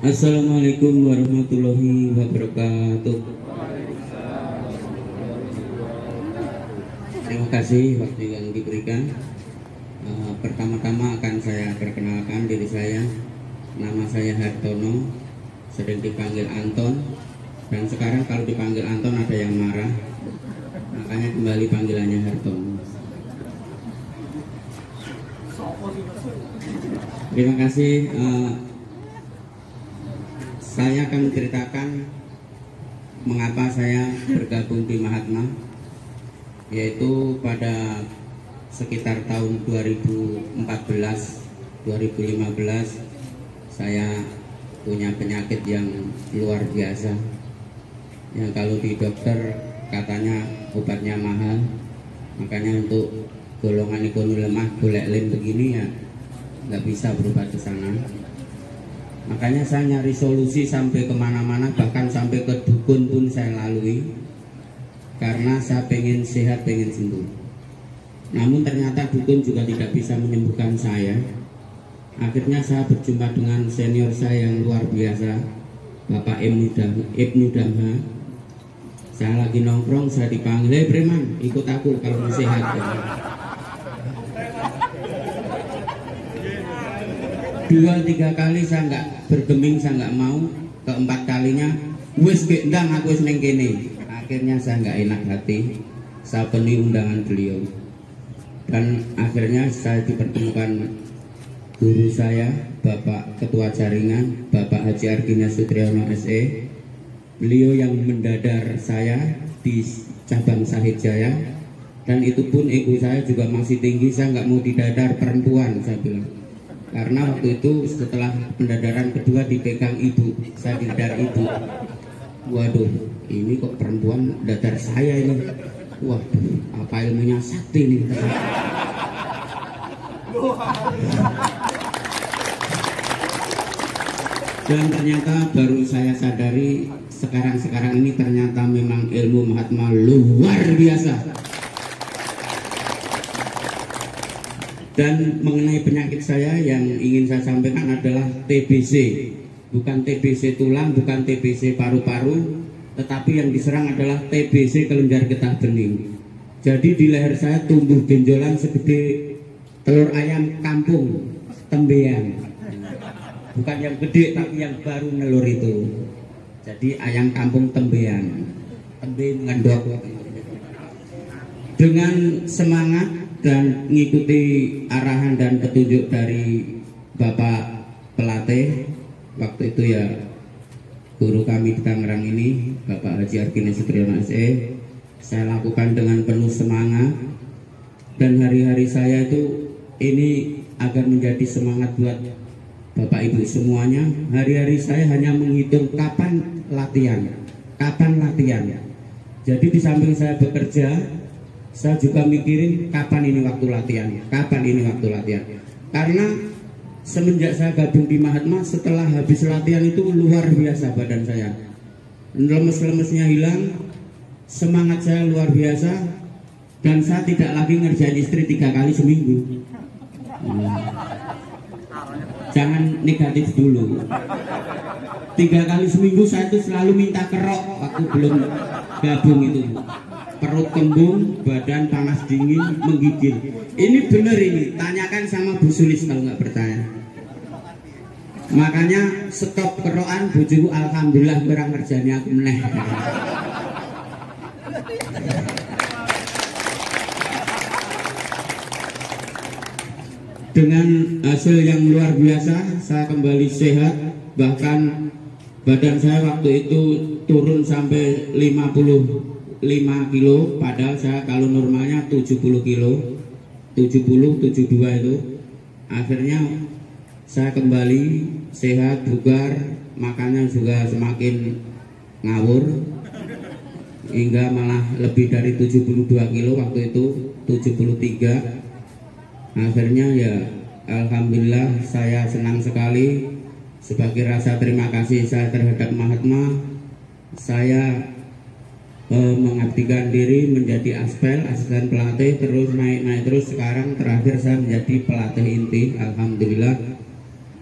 Assalamualaikum warahmatullahi wabarakatuh. Terima kasih waktu yang diberikan. Pertama-tama akan saya perkenalkan diri saya. Nama saya Hartono, sering dipanggil Anton. Dan sekarang kalau dipanggil Anton ada yang marah, makanya kembali panggilannya Hartono. Terima kasih. Saya akan menceritakan mengapa saya bergabung di Mahatma, yaitu pada sekitar tahun 2014-2015 saya punya penyakit yang luar biasa, yang kalau di dokter katanya obatnya mahal, makanya untuk golongan ekonomi lemah golek lem begini ya nggak bisa berobat ke sana. Makanya saya nyari solusi sampai kemana-mana, bahkan sampai ke dukun pun saya lalui, karena saya pengen sehat, pengen sembuh. Namun ternyata dukun juga tidak bisa menyembuhkan saya. Akhirnya saya berjumpa dengan senior saya yang luar biasa, Bapak Ibnu Damha. Saya lagi nongkrong, saya dipanggil, "Hei preman, ikut aku kalau mau sehat." 2-3 kali saya nggak bergeming, saya nggak mau. Keempat kalinya, wis gendang aku wis neng kene. Akhirnya saya nggak enak hati, saya penuhi undangan beliau. Dan akhirnya saya dipertemukan guru saya, Bapak Ketua Jaringan, Bapak Haji Argina Sutriyono SE. Beliau yang mendadar saya di cabang Sahid Jaya. Dan itu pun ego saya juga masih tinggi, saya nggak mau didadar perempuan, saya bilang. Karena waktu itu setelah pendadaran kedua dipegang ibu, saya didadar ibu. Waduh, ini kok perempuan dadar saya ini. Waduh, apa ilmunya sakti ini. Dan ternyata baru saya sadari sekarang ini ternyata memang ilmu Mahatma luar biasa. Dan mengenai penyakit saya yang ingin saya sampaikan adalah TBC. Bukan TBC tulang, bukan TBC paru-paru, tetapi yang diserang adalah TBC kelenjar getah bening. Jadi di leher saya tumbuh benjolan segede telur ayam kampung, tembean. Bukan yang gede, tapi yang baru nelur itu. Jadi ayam kampung tembean. Tembe ngendok. Dengan semangat dan mengikuti arahan dan petunjuk dari Bapak pelatih waktu itu ya, guru kami di Tangerang ini, Bapak Haji Argina Sutriyono SE, saya lakukan dengan penuh semangat. Dan hari-hari saya itu ini agar menjadi semangat buat Bapak Ibu semuanya. Hari-hari saya hanya menghitung kapan latihan. Jadi di samping saya bekerja, saya juga mikirin kapan ini waktu latihan. Karena semenjak saya gabung di Mahatma, setelah habis latihan itu luar biasa badan saya. Lemes-lemesnya hilang, semangat saya luar biasa, dan saya tidak lagi ngerjain istri 3 kali seminggu. Jangan negatif dulu. 3 kali seminggu saya itu selalu minta kerok waktu belum gabung itu. Perut kembung, badan panas dingin, menggigil. Ini bener ini, tanyakan sama Bu Sulis kalau nggak percaya. Makanya stop kerokan, bojoku alhamdulillah kurang ngerjani aku meneh. Dengan hasil yang luar biasa, saya kembali sehat. Bahkan badan saya waktu itu turun sampai 55 kilo, padahal saya kalau normalnya 70 kilo, 72 itu. Akhirnya saya kembali sehat, bugar, makannya juga semakin ngawur, hingga malah lebih dari 72 kilo waktu itu, 73. Akhirnya ya alhamdulillah saya senang sekali. Sebagai rasa terima kasih saya terhadap Mahatma, saya mengabdikan diri menjadi asisten pelatih, terus naik terus. Sekarang terakhir saya menjadi pelatih inti, alhamdulillah.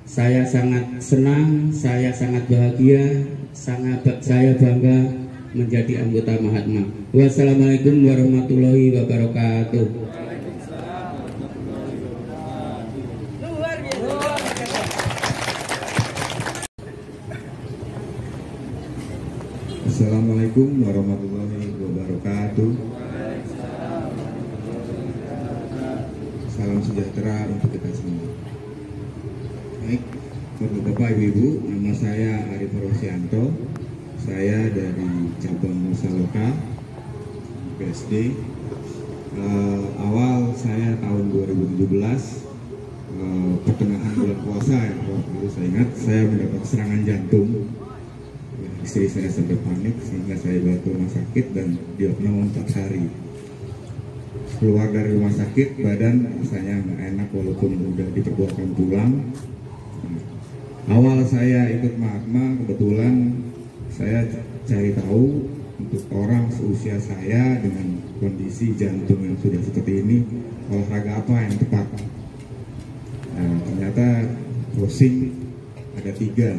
Saya sangat senang, saya sangat bahagia, saya bangga menjadi anggota Mahatma. Wassalamualaikum warahmatullahi wabarakatuh. Assalamualaikum warahmatullahi wabarakatuh. Salam sejahtera untuk kita semua. Baik, Bapak Ibu, nama saya Arif Rosianto. Saya dari cabang Musaloka PSD. Awal saya tahun 2017, pertengahan bulan puasa ya, waktu itu saya ingat saya mendapat serangan jantung. Istri saya sampai panik sehingga saya dibawa ke rumah sakit dan diopname 4 hari. Keluar dari rumah sakit, badan rasanya nggak enak walaupun udah diperbolehkan pulang. Awal saya ikut Mahatma, kebetulan saya cari tahu untuk orang seusia saya dengan kondisi jantung yang sudah seperti ini, olahraga apa yang tepat. Nah, ternyata crossing ada 3,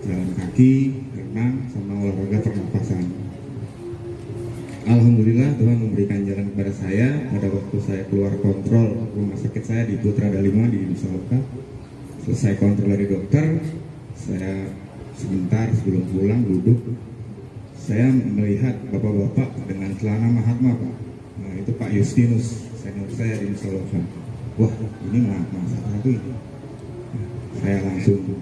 jalan kaki, renang, sama olahraga pernapasan. Alhamdulillah Tuhan memberikan jalan kepada saya pada waktu saya keluar kontrol rumah sakit saya di Putra Dalima di Musaloka. Selesai kontrol dari dokter, saya sebentar sebelum pulang duduk, saya melihat bapak-bapak dengan celana Mahatma, Pak. Nah, itu Pak Justinus, senior saya di Musaloka. Wah, ini Mahatma satu ini. Saya langsung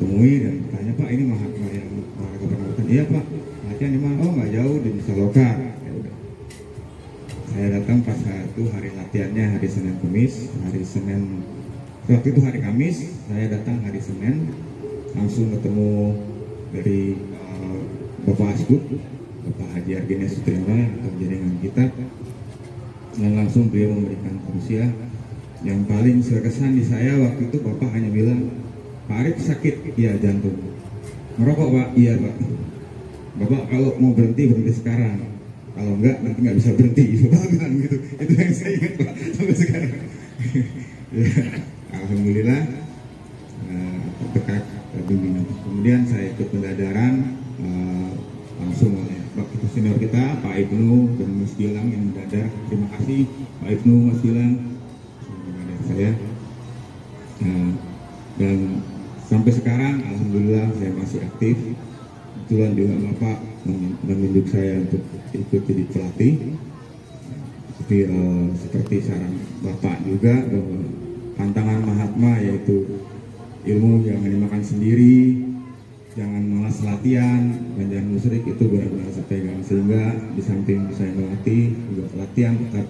temui dan tanya, Pak, ini Mahatma yang olahraga pernapasan? Iya Pak, latihan di mana? Oh, nggak jauh di Musaloka. Ya udah. Saya datang pas itu hari latihannya hari Senin Kamis, hari Senin. Waktu itu hari Kamis, saya datang hari Senin, langsung ketemu dari Bapak Asbuk, Bapak Haji Argine Sutriana atau jaringan kita, dan langsung beliau memberikan tausiah. Yang paling berkesan di saya waktu itu Bapak hanya bilang, Pak Arif sakit, iya jantung. Merokok Pak, iya Pak. Bapak kalau mau berhenti sekarang, kalau enggak nanti nggak bisa berhenti. Bapak bilang gitu. Itu yang saya ingat Pak sampai sekarang. Ya, alhamdulillah berkat bimbingan. Kemudian saya ikut pendadaran langsung oleh waktu senior kita Pak Ibnu dan Mas Gilang yang mendadar. Terima kasih Pak Ibnu, Mas Gilang, mendadar saya. Dan sampai sekarang alhamdulillah saya masih aktif. Kebetulan juga Bapak menunjuk saya untuk ikut jadi pelatih. Seperti saran Bapak juga bahwa pantangan Mahatma yaitu ilmu jangan dimakan sendiri, jangan malas latihan, dan jangan musyrik, itu benar-benar saya pegang. Sehingga di samping saya melatih, juga latihan tetap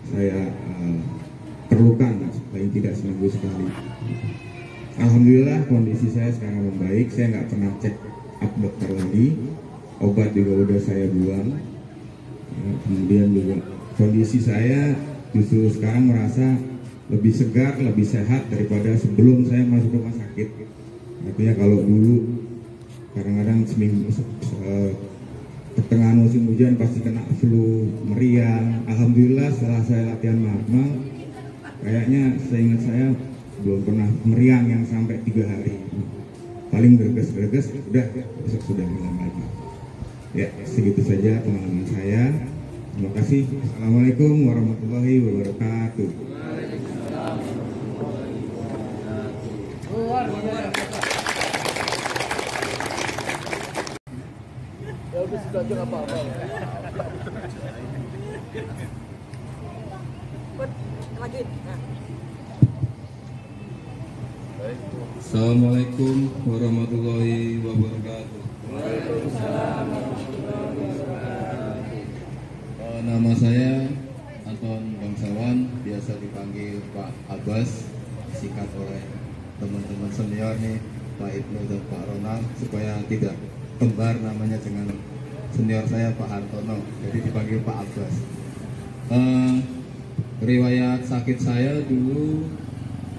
saya perlukan, paling tidak seminggu sekali. Alhamdulillah kondisi saya sekarang membaik. Saya nggak pernah cek up dokter lagi, obat juga udah saya buang. Kemudian juga kondisi saya justru sekarang merasa lebih segar, lebih sehat daripada sebelum saya masuk rumah sakit. Artinya kalau dulu kadang-kadang seminggu pertengahan musim hujan pasti kena flu, meriang. Alhamdulillah setelah saya latihan Mahatma, kayaknya seingat saya belum pernah meriang yang sampai 3 hari. Paling greges-greges, udah besok sudah hilang lagi. Ya, segitu saja pengalaman saya. Terima kasih. Assalamualaikum warahmatullahi wabarakatuh. Assalamualaikum warahmatullahi wabarakatuh. Nama saya Anton Bangsawan, biasa dipanggil Pak Abbas, disingkat oleh teman-teman senior nih, Pak Ibnu dan Pak Ronald, supaya tidak kembar namanya dengan senior saya Pak Hartono, jadi dipanggil Pak Abbas. Riwayat sakit saya dulu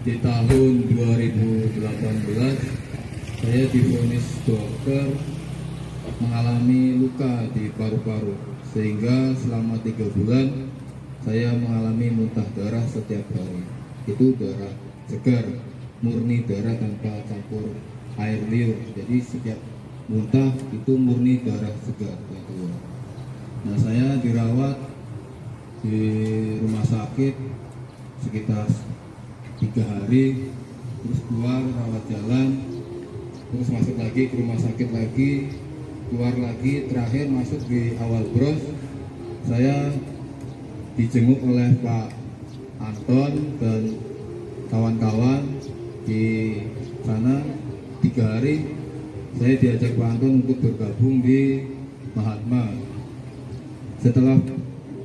di tahun 2018, saya divonis dokter mengalami luka di paru-paru, sehingga selama 3 bulan saya mengalami muntah darah setiap hari. Itu darah segar, murni darah tanpa campur air liur. Jadi setiap muntah itu murni darah segar yang keluar. Nah, saya dirawat di rumah sakit sekitar 3 hari, terus keluar rawat jalan, terus masuk lagi ke rumah sakit lagi, keluar lagi, terakhir masuk di awal bros. Saya dijenguk oleh Pak Anton dan kawan-kawan di sana 3 hari. Saya diajak Pak Anton untuk bergabung di Mahatma. Setelah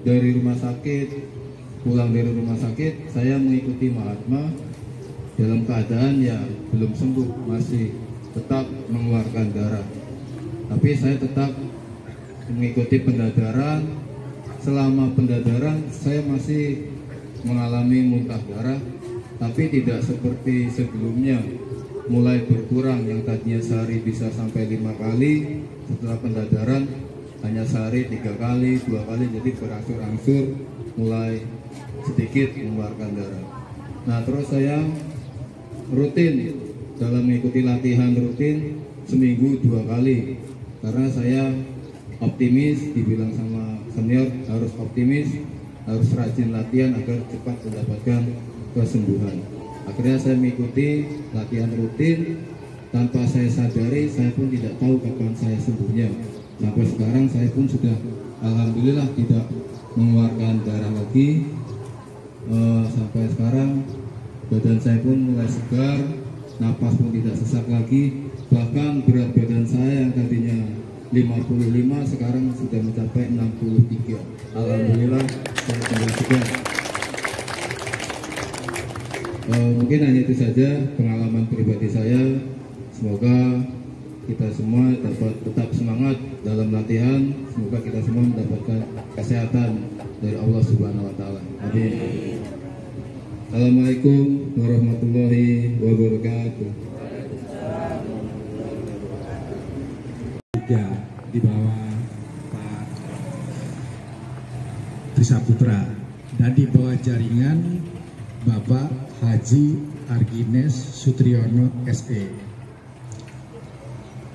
dari rumah sakit, pulang dari rumah sakit, saya mengikuti Mahatma dalam keadaan ya belum sembuh, masih tetap mengeluarkan darah. Tapi saya tetap mengikuti pendadaran. Selama pendadaran saya masih mengalami muntah darah, tapi tidak seperti sebelumnya, mulai berkurang. Yang tadinya sehari bisa sampai 5 kali, setelah pendadaran hanya sehari 3 kali, 2 kali, jadi berangsur-angsur mulai sedikit mengeluarkan darah. Nah, terus saya rutin dalam mengikuti latihan rutin seminggu 2 kali, karena saya optimis, dibilang sama senior harus optimis, harus rajin latihan agar cepat mendapatkan kesembuhan. Akhirnya saya mengikuti latihan rutin, tanpa saya sadari saya pun tidak tahu kapan saya sembuhnya. Sampai sekarang saya pun sudah alhamdulillah tidak mengeluarkan darah lagi. Sampai sekarang badan saya pun mulai segar, napas pun tidak sesak lagi. Bahkan berat badan saya yang tadinya 55 sekarang sudah mencapai 63. Alhamdulillah saya sudah segar. Mungkin hanya itu saja pengalaman pribadi saya. Semoga kita semua dapat tetap semangat dalam latihan. Semoga kita semua mendapatkan kesehatan dari Allah Subhanahu wa Ta'ala. Amin. Assalamualaikum warahmatullahi wabarakatuh. Di bawah Pak Trisaputra dan di bawah jaringan Bapak Haji Argines Sutriyono SE.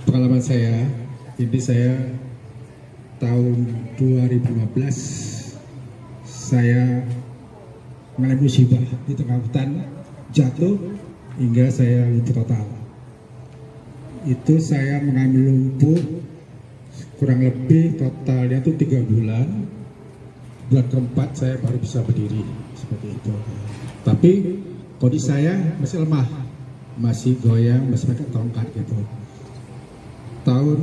Pengalaman saya, ini saya tahun 2015 saya mengalami musibah di tengah hutan, jatuh hingga saya lumpuh total. Itu saya mengambil lumpuh kurang lebih totalnya itu 3 bulan. Bulan keempat saya baru bisa berdiri seperti itu. Tapi kondisi saya masih lemah, masih goyang, masih pakai tongkat gitu. Tahun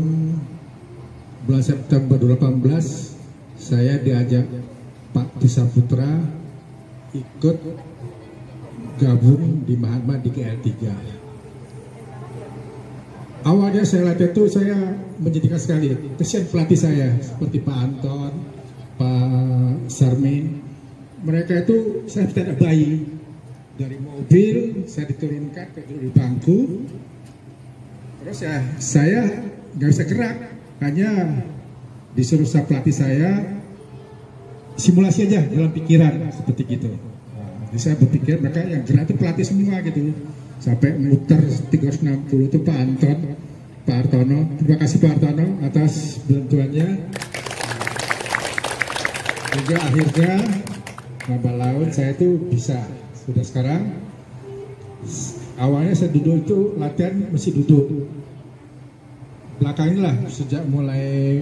bulan September 2018 saya diajak Pak Trisaputra ikut gabung di Mahatma di GL3. Awalnya saya latihan itu saya menjadikan sekali kesian pelatih saya seperti Pak Anton, Pak Sarmin. Mereka itu saya tidak bayi dari mobil, saya diturunkan ke duduk di bangku. Terus ya saya nggak bisa gerak, hanya disuruh sama pelatih saya simulasi aja dalam pikiran seperti gitu. Jadi saya berpikir mereka yang gerak itu pelatih semua gitu. Sampai muter 360 itu Pak Anton, Pak Artono. Terima kasih Pak Artono atas bantuannya. Hingga akhirnya lambat laun saya itu bisa. Sudah sekarang awalnya saya duduk itu latihan masih duduk. Belakangnya lah sejak mulai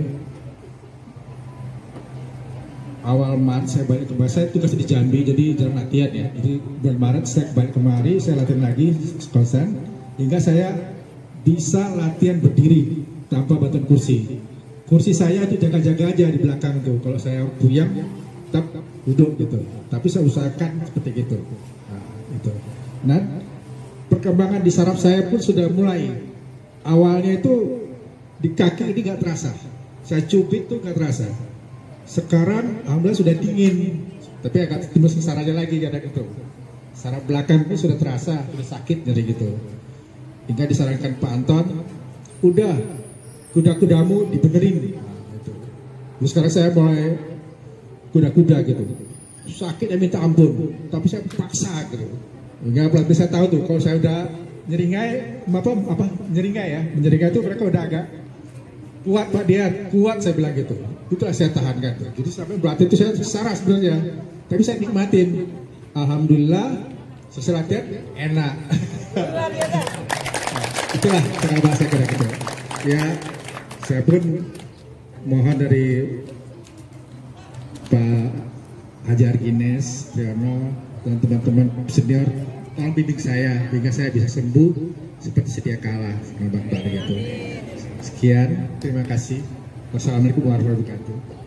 awal Maret saya balik kembali, saya tugas di Jambi jadi jarang latihan ya. Jadi bulan Maret saya balik kemari, saya latihan lagi kosan hingga saya bisa latihan berdiri tanpa bantuan kursi. Kursi saya itu jaga-jaga aja di belakang tuh. Kalau saya puyang tetap duduk gitu. Tapi saya usahakan seperti gitu. Nah, itu. Nah, perkembangan di saraf saya pun sudah mulai. Awalnya itu di kaki ini nggak terasa. Saya cubit tuh nggak terasa. Sekarang alhamdulillah sudah dingin, tapi agak timbul sarafnya lagi kadang gitu. Saraf belakang itu sudah terasa, sudah sakit dari gitu. Hingga disarankan Pak Anton, udah kuda-kudamu dibenerin. Nah, gitu. Terus sekarang saya mulai kuda-kuda gitu. Sakit minta ampun, tapi saya paksa gitu. Hingga pelatih saya tahu tuh kalau saya udah nyeringai nyeringai ya, menyeringai itu mereka udah agak kuat Pak Dian, kuat saya bilang gitu. Itulah saya tahankan tuh. Jadi sampai berlatih itu saya sarah sebenarnya, tapi saya nikmatin. Alhamdulillah setelah latihan enak. Itulah cara bahasa saya gitu. Ya, saya pun mohon dari Pak Haji Argines, Triyono, dan teman-teman senior tolong bimbing saya hingga saya bisa sembuh seperti sedia kala sama Bang gitu. Sekian, terima kasih. Wassalamualaikum warahmatullahi wabarakatuh.